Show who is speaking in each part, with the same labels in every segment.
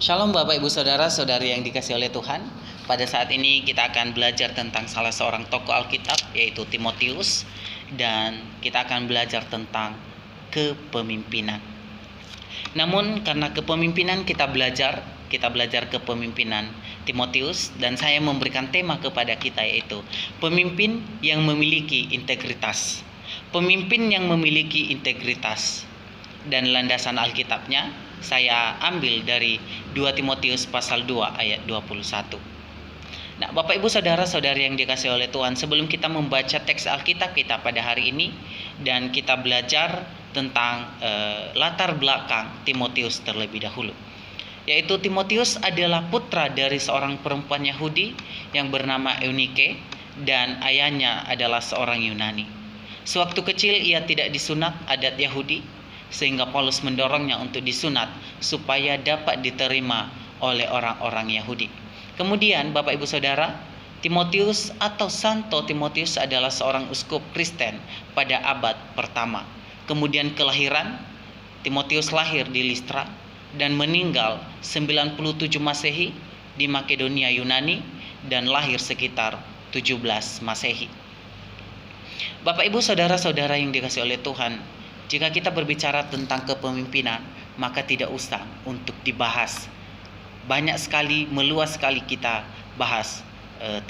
Speaker 1: Shalom Bapak Ibu Saudara-saudari yang dikasihi oleh Tuhan. Pada saat ini kita akan belajar tentang salah seorang tokoh Alkitab, yaitu Timotius. Dan kita akan belajar tentang kepemimpinan. Namun karena kepemimpinan kita belajar kepemimpinan Timotius. Dan saya memberikan tema kepada kita, yaitu pemimpin yang memiliki integritas. Pemimpin yang memiliki integritas. Dan landasan Alkitabnya saya ambil dari 2 Timotius pasal 2 ayat 21. Nah, Bapak Ibu Saudara-saudari yang dikasihi oleh Tuhan, sebelum kita membaca teks Alkitab kita pada hari ini dan kita belajar tentang latar belakang Timotius terlebih dahulu. Yaitu Timotius adalah putra dari seorang perempuan Yahudi yang bernama Eunike dan ayahnya adalah seorang Yunani. Sewaktu kecil ia tidak disunat adat Yahudi, sehingga Paulus mendorongnya untuk disunat supaya dapat diterima oleh orang-orang Yahudi. Kemudian Bapak Ibu Saudara, Timotius atau Santo Timotius adalah seorang uskup Kristen pada abad pertama. Kemudian kelahiran, Timotius lahir di Listra dan meninggal 97 Masehi di Makedonia Yunani dan lahir sekitar 17 Masehi. Bapak Ibu Saudara-saudara yang dikasihi oleh Tuhan, jika kita berbicara tentang kepemimpinan, maka tidak usah untuk dibahas. Banyak sekali, meluas sekali kita bahas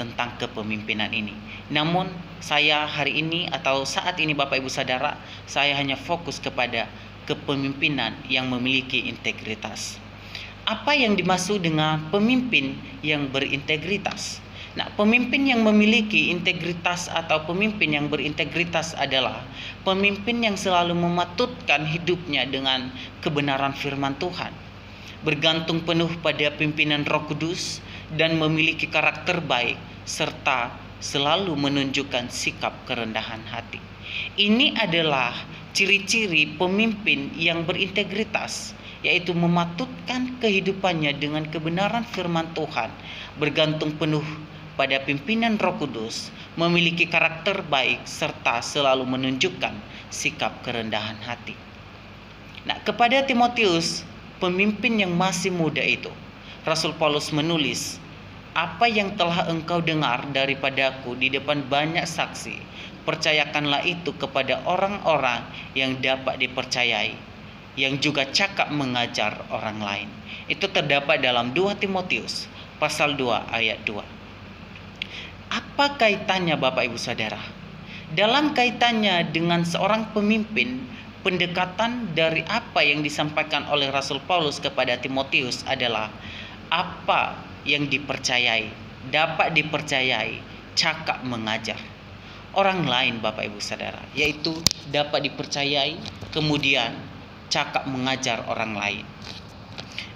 Speaker 1: tentang kepemimpinan ini. Namun saya hari ini atau saat ini Bapak Ibu Saudara, saya hanya fokus kepada kepemimpinan yang memiliki integritas. Apa yang dimaksud dengan pemimpin yang berintegritas? Nah, pemimpin yang memiliki integritas atau pemimpin yang berintegritas adalah pemimpin yang selalu mematutkan hidupnya dengan kebenaran firman Tuhan, bergantung penuh pada pimpinan Roh Kudus dan memiliki karakter baik serta selalu menunjukkan sikap kerendahan hati. Ini adalah ciri-ciri pemimpin yang berintegritas, yaitu mematutkan kehidupannya dengan kebenaran firman Tuhan, bergantung penuh pada pimpinan Roh Kudus, memiliki karakter baik serta selalu menunjukkan sikap kerendahan hati. Nah, kepada Timotius, pemimpin yang masih muda itu, Rasul Paulus menulis, "Apa yang telah engkau dengar daripadaku di depan banyak saksi, percayakanlah itu kepada orang-orang yang dapat dipercayai, yang juga cakap mengajar orang lain." Itu terdapat dalam 2 Timotius pasal 2 ayat 2. Apa kaitannya Bapak Ibu Saudara? Dalam kaitannya dengan seorang pemimpin, pendekatan dari apa yang disampaikan oleh Rasul Paulus kepada Timotius adalah apa yang dipercayai, dapat dipercayai, cakap mengajar orang lain Bapak Ibu Saudara, yaitu dapat dipercayai, kemudian cakap mengajar orang lain.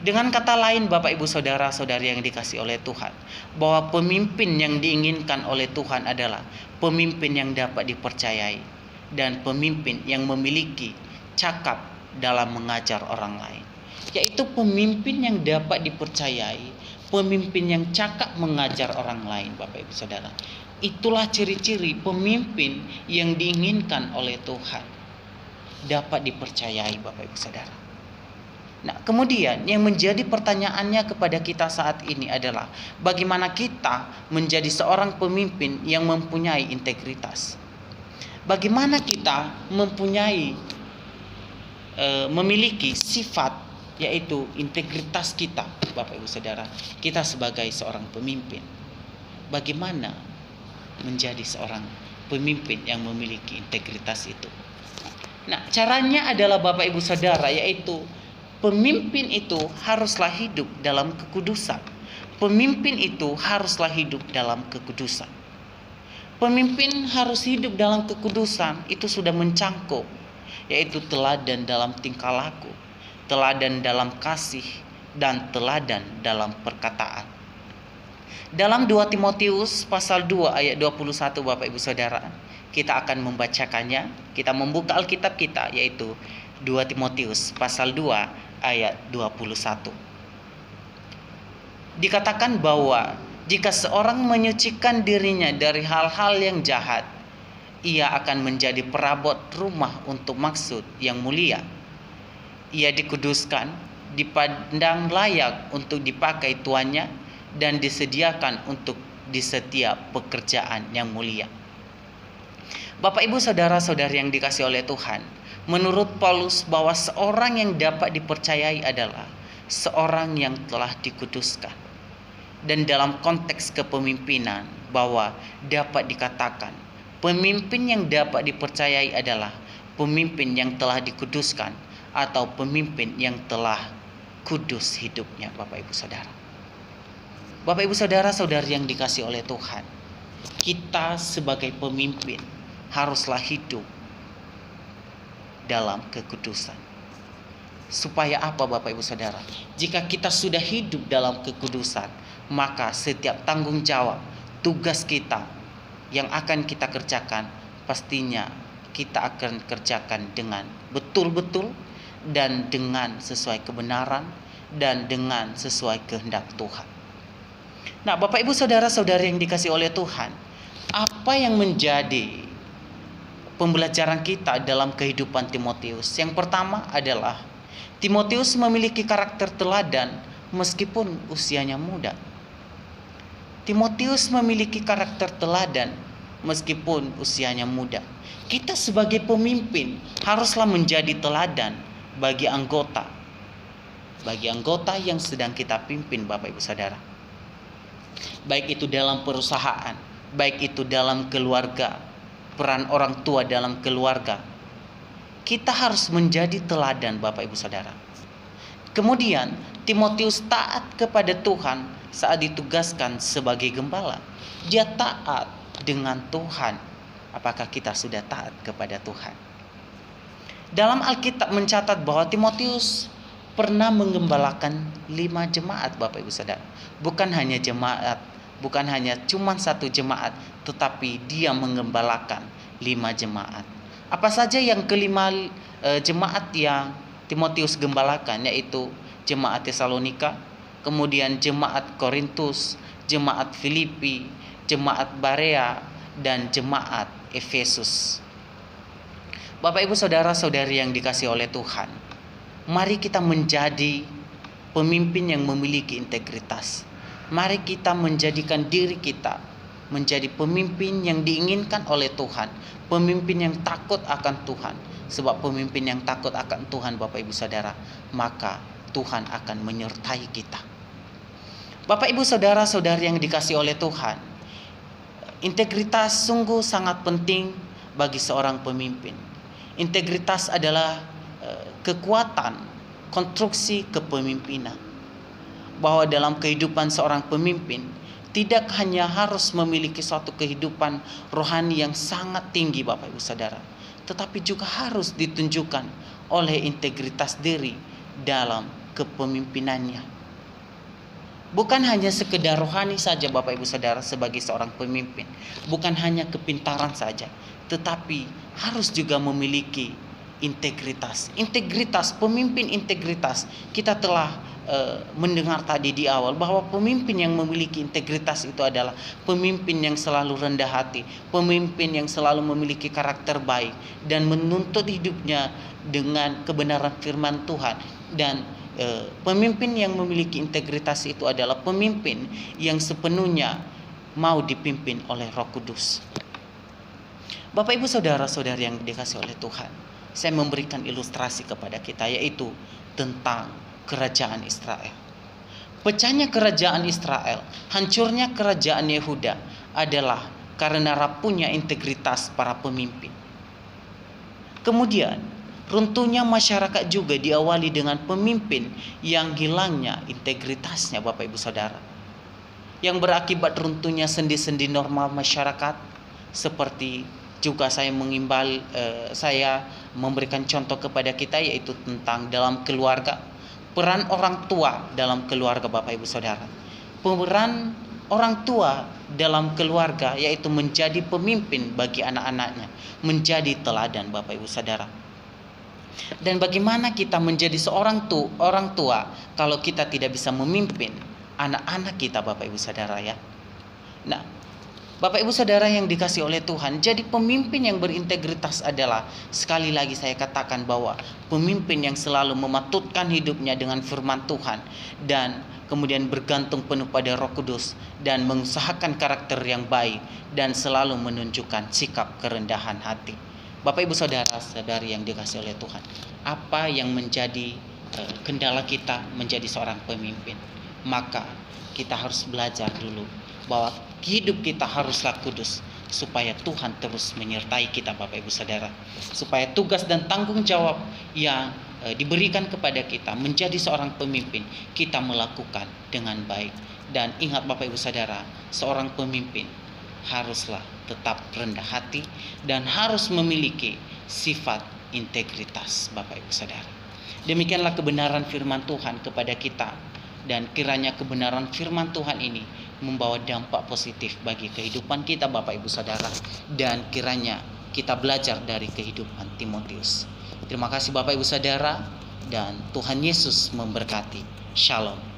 Speaker 1: Dengan kata lain Bapak Ibu Saudara-saudari yang dikasihi oleh Tuhan, bahwa pemimpin yang diinginkan oleh Tuhan adalah pemimpin yang dapat dipercayai dan pemimpin yang memiliki cakap dalam mengajar orang lain. Yaitu pemimpin yang dapat dipercayai, pemimpin yang cakap mengajar orang lain Bapak Ibu Saudara. Itulah ciri-ciri pemimpin yang diinginkan oleh Tuhan, dapat dipercayai Bapak Ibu Saudara. Nah, kemudian yang menjadi pertanyaannya kepada kita saat ini adalah bagaimana kita menjadi seorang pemimpin yang mempunyai integritas. Bagaimana kita memiliki sifat, yaitu integritas kita Bapak Ibu Saudara. Kita sebagai seorang pemimpin, bagaimana menjadi seorang pemimpin yang memiliki integritas itu? Nah, caranya adalah Bapak Ibu Saudara, yaitu pemimpin itu haruslah hidup dalam kekudusan. Pemimpin itu haruslah hidup dalam kekudusan. Pemimpin harus hidup dalam kekudusan, itu sudah mencangkup, yaitu teladan dalam tingkah laku, teladan dalam kasih, dan teladan dalam perkataan. Dalam 2 Timotius pasal 2 ayat 21 Bapak Ibu Saudara, kita akan membacakannya. Kita membuka Alkitab kita, yaitu 2 Timotius pasal 2 ayat 21. Dikatakan bahwa jika seorang menyucikan dirinya dari hal-hal yang jahat, ia akan menjadi perabot rumah untuk maksud yang mulia. Ia dikuduskan dipandang layak untuk dipakai tuannya, dan disediakan untuk di setiap pekerjaan yang mulia. Bapak ibu saudara-saudari yang dikasihi oleh Tuhan, menurut Paulus bahwa seorang yang dapat dipercayai adalah seorang yang telah dikuduskan. Dan dalam konteks kepemimpinan, bahwa dapat dikatakan pemimpin yang dapat dipercayai adalah pemimpin yang telah dikuduskan atau pemimpin yang telah kudus hidupnya, Bapak Ibu Saudara. Bapak Ibu saudara-saudari yang dikasihi oleh Tuhan, kita sebagai pemimpin haruslah hidup dalam kekudusan. Supaya apa Bapak Ibu Saudara? Jika kita sudah hidup dalam kekudusan, maka setiap tanggung jawab, tugas kita yang akan kita kerjakan, pastinya kita akan kerjakan dengan betul-betul dan dengan sesuai kebenaran dan dengan sesuai kehendak Tuhan. Nah, Bapak Ibu saudara-saudari yang dikasihi oleh Tuhan, apa yang menjadi pembelajaran kita dalam kehidupan Timotius? Yang pertama adalah Timotius memiliki karakter teladan meskipun usianya muda. Timotius memiliki karakter teladan meskipun usianya muda. Kita sebagai pemimpin haruslah menjadi teladan bagi anggota yang sedang kita pimpin, Bapak Ibu Saudara. Baik itu dalam perusahaan, baik itu dalam keluarga, peran orang tua dalam keluarga. Kita harus menjadi teladan, Bapak Ibu Saudara. Kemudian Timotius taat kepada Tuhan saat ditugaskan sebagai gembala. Dia taat dengan Tuhan. Apakah kita sudah taat kepada Tuhan? Dalam Alkitab mencatat bahwa Timotius pernah menggembalakan 5 jemaat, Bapak Ibu Saudara. Bukan hanya cuma satu jemaat, tetapi dia menggembalakan 5 jemaat. Apa saja yang kelima jemaat yang Timotius gembalakan, yaitu jemaat Tesalonika, kemudian jemaat Korintus, jemaat Filipi, jemaat Barea, dan jemaat Efesus. Bapak Ibu saudara-saudari yang dikasihi oleh Tuhan, mari kita menjadi pemimpin yang memiliki integritas. Mari kita menjadikan diri kita menjadi pemimpin yang diinginkan oleh Tuhan, pemimpin yang takut akan Tuhan. Sebab pemimpin yang takut akan Tuhan, Bapak Ibu Saudara, maka Tuhan akan menyertai kita. Bapak Ibu saudara-saudari yang dikasihi oleh Tuhan, integritas sungguh sangat penting bagi seorang pemimpin. Integritas adalah kekuatan konstruksi kepemimpinan. Bahwa dalam kehidupan seorang pemimpin tidak hanya harus memiliki suatu kehidupan rohani yang sangat tinggi, Bapak Ibu Saudara, tetapi juga harus ditunjukkan oleh integritas diri dalam kepemimpinannya. Bukan hanya sekedar rohani saja, Bapak Ibu Saudara, sebagai seorang pemimpin. Bukan hanya kepintaran saja, tetapi harus juga memiliki integritas. Integritas, pemimpin integritas. Kita telah mendengar tadi di awal bahwa pemimpin yang memiliki integritas itu adalah pemimpin yang selalu rendah hati, pemimpin yang selalu memiliki karakter baik dan menuntut hidupnya dengan kebenaran firman Tuhan. Dan pemimpin yang memiliki integritas itu adalah pemimpin yang sepenuhnya mau dipimpin oleh Roh Kudus. Bapak Ibu saudara-saudari yang dikasihi oleh Tuhan, saya memberikan ilustrasi kepada kita, yaitu tentang kerajaan Israel. Pecahnya kerajaan Israel, hancurnya kerajaan Yehuda adalah karena rapuhnya integritas para pemimpin. Kemudian runtuhnya masyarakat juga diawali dengan pemimpin yang hilangnya integritasnya, Bapak Ibu Saudara, yang berakibat runtuhnya sendi-sendi normal masyarakat. Seperti juga saya memberikan contoh kepada kita, yaitu tentang dalam keluarga. Peran orang tua dalam keluarga, Bapak Ibu Saudara. Peran orang tua dalam keluarga yaitu menjadi pemimpin bagi anak-anaknya, menjadi teladan, Bapak Ibu Saudara. Dan bagaimana kita menjadi seorang orang tua kalau kita tidak bisa memimpin anak-anak kita, Bapak Ibu Saudara ya. Nah, Bapak Ibu Saudara yang dikasih oleh Tuhan, jadi pemimpin yang berintegritas adalah, sekali lagi saya katakan bahwa pemimpin yang selalu mematutkan hidupnya dengan firman Tuhan dan kemudian bergantung penuh pada Roh Kudus dan mengusahakan karakter yang baik dan selalu menunjukkan sikap kerendahan hati. Bapak Ibu Saudara-saudari yang dikasih oleh Tuhan, apa yang menjadi kendala kita menjadi seorang pemimpin? Maka kita harus belajar dulu bahwa hidup kita haruslah kudus, supaya Tuhan terus menyertai kita Bapak Ibu Saudara, supaya tugas dan tanggung jawab yang diberikan kepada kita menjadi seorang pemimpin kita melakukan dengan baik. Dan ingat Bapak Ibu Saudara, seorang pemimpin haruslah tetap rendah hati dan harus memiliki sifat integritas Bapak Ibu Saudara. Demikianlah kebenaran firman Tuhan kepada kita, dan kiranya kebenaran firman Tuhan ini membawa dampak positif bagi kehidupan kita Bapak Ibu Saudara, dan kiranya kita belajar dari kehidupan Timotius. Terima kasih Bapak Ibu Saudara, dan Tuhan Yesus memberkati. Shalom.